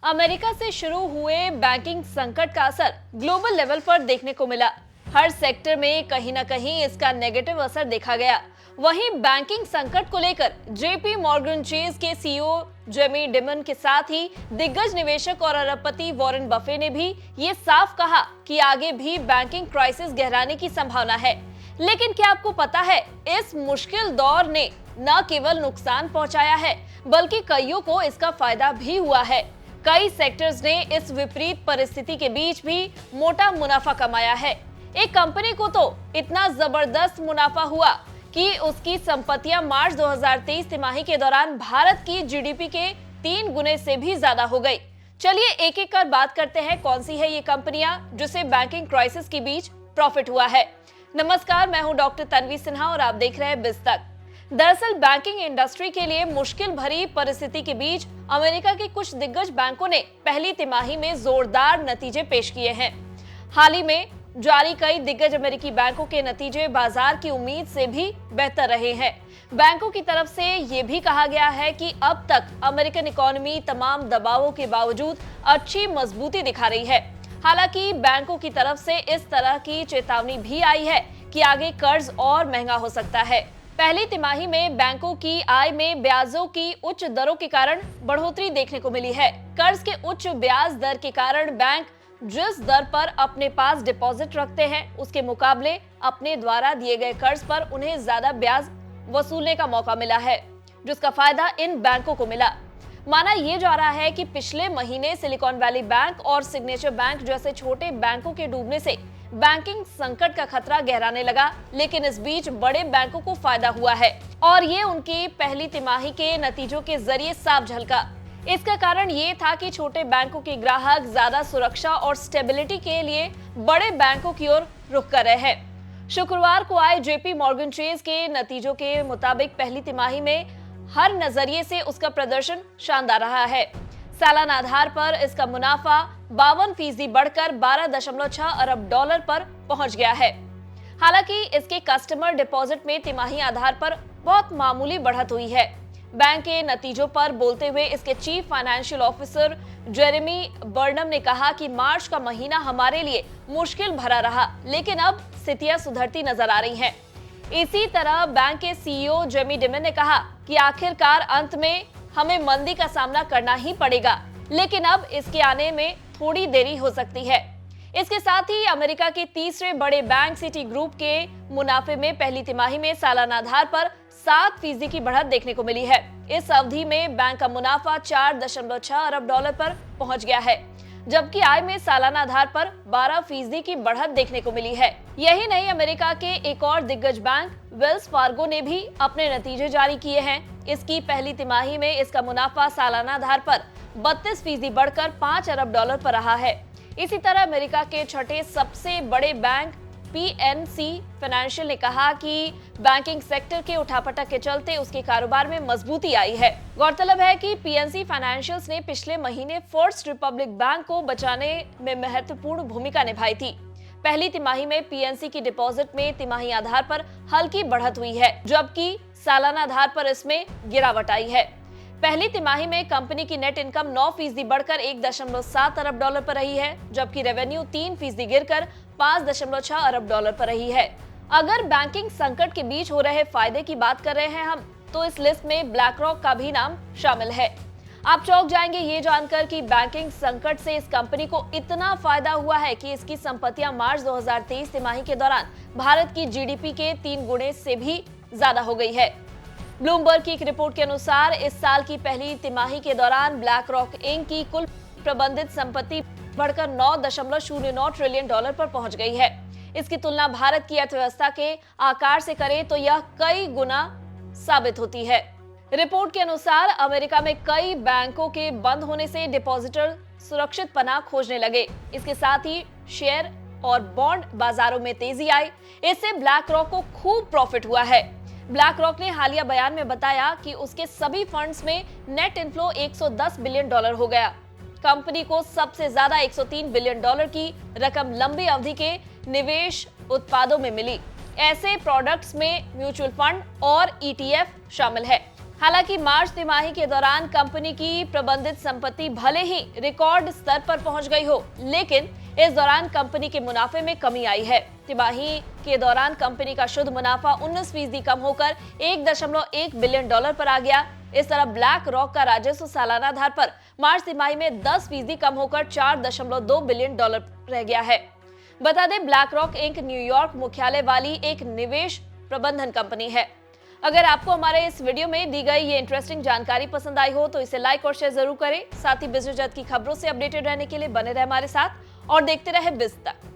America से शुरू हुए बैंकिंग संकट का असर ग्लोबल लेवल पर देखने को मिला। हर सेक्टर में कहीं ना कहीं इसका नेगेटिव असर देखा गया। वहीं बैंकिंग संकट को लेकर जेपी मॉर्गन चेज के सीईओ जेमी डिमन के साथ ही दिग्गज निवेशक और अरबपति वॉरेन बफे ने भी ये साफ कहा कि आगे भी बैंकिंग क्राइसिस गहराने की संभावना है। लेकिन क्या आपको पता है, इस मुश्किल दौर ने न केवल नुकसान पहुंचाया है बल्कि कईयों को इसका फायदा भी हुआ है। कई सेक्टर्स ने इस विपरीत परिस्थिति के बीच भी मोटा मुनाफा कमाया है। एक कंपनी को तो इतना जबरदस्त मुनाफा हुआ कि उसकी संपत्तियां मार्च 2023 तिमाही के दौरान भारत की जीडीपी के 3 गुने से भी ज्यादा हो गई। चलिए एक एक कर बात करते हैं कौन सी है ये कंपनियां जिसे बैंकिंग क्राइसिस के बीच प्रॉफिट हुआ है। नमस्कार, मैं हूं डॉक्टर तन्वी सिन्हा और आप देख रहे हैं बिजतक। दरअसल बैंकिंग इंडस्ट्री के लिए मुश्किल भरी परिस्थिति के बीच अमेरिका के कुछ दिग्गज बैंकों ने पहली तिमाही में जोरदार नतीजे पेश किए हैं। हाल ही में जारी कई दिग्गज अमेरिकी बैंकों के नतीजे बाजार की उम्मीद से भी बेहतर रहे हैं। बैंकों की तरफ से ये भी कहा गया है कि अब तक अमेरिकन इकोनॉमी तमाम दबावों के बावजूद अच्छी मजबूती दिखा रही है। हालांकि बैंकों की तरफ से इस तरह की चेतावनी भी आई है कि आगे कर्ज और महंगा हो सकता है। पहली तिमाही में बैंकों की आय में ब्याजों की उच्च दरों के कारण बढ़ोतरी देखने को मिली है। कर्ज के उच्च ब्याज दर के कारण बैंक जिस दर पर अपने पास डिपॉजिट रखते हैं उसके मुकाबले अपने द्वारा दिए गए कर्ज पर उन्हें ज्यादा ब्याज वसूलने का मौका मिला है, जिसका फायदा इन बैंकों को मिला। माना यह जा रहा है कि पिछले महीने सिलिकॉन वैली बैंक और सिग्नेचर बैंक जैसे छोटे बैंकों के डूबने से बैंकिंग संकट का खतरा गहराने लगा, लेकिन इस बीच बड़े बैंकों को फायदा हुआ है और ये उनकी पहली तिमाही के नतीजों के जरिए साफ झलका। इसका कारण ये था कि छोटे बैंकों के ग्राहक ज्यादा सुरक्षा और स्टेबिलिटी के लिए बड़े बैंकों की ओर रुख कर रहे हैं। शुक्रवार को आए जेपी मॉर्गन चेज के नतीजों के मुताबिक पहली तिमाही में हर नजरिए से उसका प्रदर्शन शानदार रहा है। सालाना आधार पर इसका मुनाफा 52% बढ़कर 12.6 अरब डॉलर पर पहुंच गया है। हालांकि इसके कस्टमर डिपॉजिट में तिमाही आधार पर बहुत मामूली बढ़त हुई है। बैंक के नतीजों पर बोलते हुए इसके chief financial officer Jeremy Barnum ने कहा कि मार्च का महीना हमारे लिए मुश्किल भरा रहा, लेकिन अब स्थितियां सुधरती नजर आ रही हैं। इसी तरह बैंक के सीईओ जेमी डिमन ने कहा कि आखिरकार अंत में हमें मंदी का सामना करना ही पड़ेगा, लेकिन अब इसके आने में थोड़ी देरी हो सकती है। इसके साथ ही अमेरिका के तीसरे बड़े बैंक सिटी ग्रुप के मुनाफे में पहली तिमाही में सालाना आधार पर 7% की बढ़त देखने को मिली है। इस अवधि में बैंक का मुनाफा 4.6 अरब डॉलर पर पहुंच गया है, जबकि आय में सालाना आधार पर 12% की बढ़त देखने को मिली है। यही नहीं, अमेरिका के एक और दिग्गज बैंक वेल्स फार्गो ने भी अपने नतीजे जारी किए हैं। इसकी पहली तिमाही में इसका मुनाफा सालाना आधार पर 32% बढ़कर 5 अरब डॉलर पर रहा है। इसी तरह अमेरिका के छठे सबसे बड़े बैंक पीएनसी फाइनेंशियल ने कहा कि बैंकिंग सेक्टर के उठापटक के चलते उसके कारोबार में मजबूती आई है। गौरतलब है कि पीएनसी फाइनेंशियल्स ने पिछले महीने फर्स्ट रिपब्लिक बैंक को बचाने में महत्वपूर्ण भूमिका निभाई थी। पहली तिमाही में पीएनसी की डिपॉजिट में तिमाही आधार पर हल्की बढ़त हुई है, जबकि सालाना आधार पर इसमें गिरावट आई है। पहली तिमाही में कंपनी की नेट इनकम 9% बढ़कर 1.7 अरब डॉलर पर रही है, जबकि रेवेन्यू 3% गिरकर 5.6 अरब डॉलर पर रही है। अगर बैंकिंग संकट के बीच हो रहे फायदे की बात कर रहे हैं हम, तो इस लिस्ट में ब्लैक रॉक का भी नाम शामिल है। आप चौंक जाएंगे ये जानकर कि बैंकिंग संकट से इस कंपनी को इतना फायदा हुआ है कि इसकी संपत्तियां मार्च 2023 तिमाही के दौरान भारत की जीडीपी के 3 गुने से भी ज्यादा हो गई है। ब्लूमबर्ग की एक रिपोर्ट के अनुसार इस साल की पहली तिमाही के दौरान ब्लैक रॉक इंक की कुल प्रबंधित संपत्ति बढ़कर 9.09 ट्रिलियन डॉलर पर पहुंच गई है। इसकी तुलना भारत की अर्थव्यवस्था के आकार से करें तो यह कई गुना साबित होती है। रिपोर्ट के अनुसार अमेरिका में कई बैंकों के बंद होने से डिपॉजिटर सुरक्षित पनाह खोजने लगे। इसके साथ ही शेयर और बॉन्ड बाजारों में तेजी आई। इससे ब्लैक रॉक को खूब प्रॉफिट हुआ है। ब्लैक रॉक ने हालिया बयान में बताया कि उसके सभी फंड्स में नेट इनफ्लो 110 बिलियन डॉलर हो गया। कंपनी को सबसे ज्यादा 103 बिलियन डॉलर की रकम लंबी अवधि के निवेश उत्पादों में मिली। ऐसे प्रोडक्ट्स में म्यूचुअल फंड और ईटीएफ शामिल है। हालांकि मार्च तिमाही के दौरान कंपनी की प्रबंधित संपत्ति भले ही रिकॉर्ड स्तर पर पहुंच गई हो, लेकिन इस दौरान कंपनी के मुनाफे में कमी आई है। तिमाही के दौरान कंपनी का शुद्ध मुनाफा 19% कम होकर 1.1 बिलियन डॉलर पर आ गया। इस तरह ब्लैक रॉक का राजस्व सालाना आधार पर मार्च तिमाही में 10% कम होकर 4.2 बिलियन डॉलर रह गया है। बता दें, ब्लैक रॉक इंक न्यूयॉर्क मुख्यालय वाली एक निवेश प्रबंधन कंपनी है। अगर आपको हमारे इस वीडियो में दी गई ये इंटरेस्टिंग जानकारी पसंद आई हो तो इसे लाइक और शेयर जरूर करें। साथ ही बिजनेस जगत की खबरों से अपडेटेड रहने के लिए बने रहे हमारे साथ और देखते रहे बिज़ तक।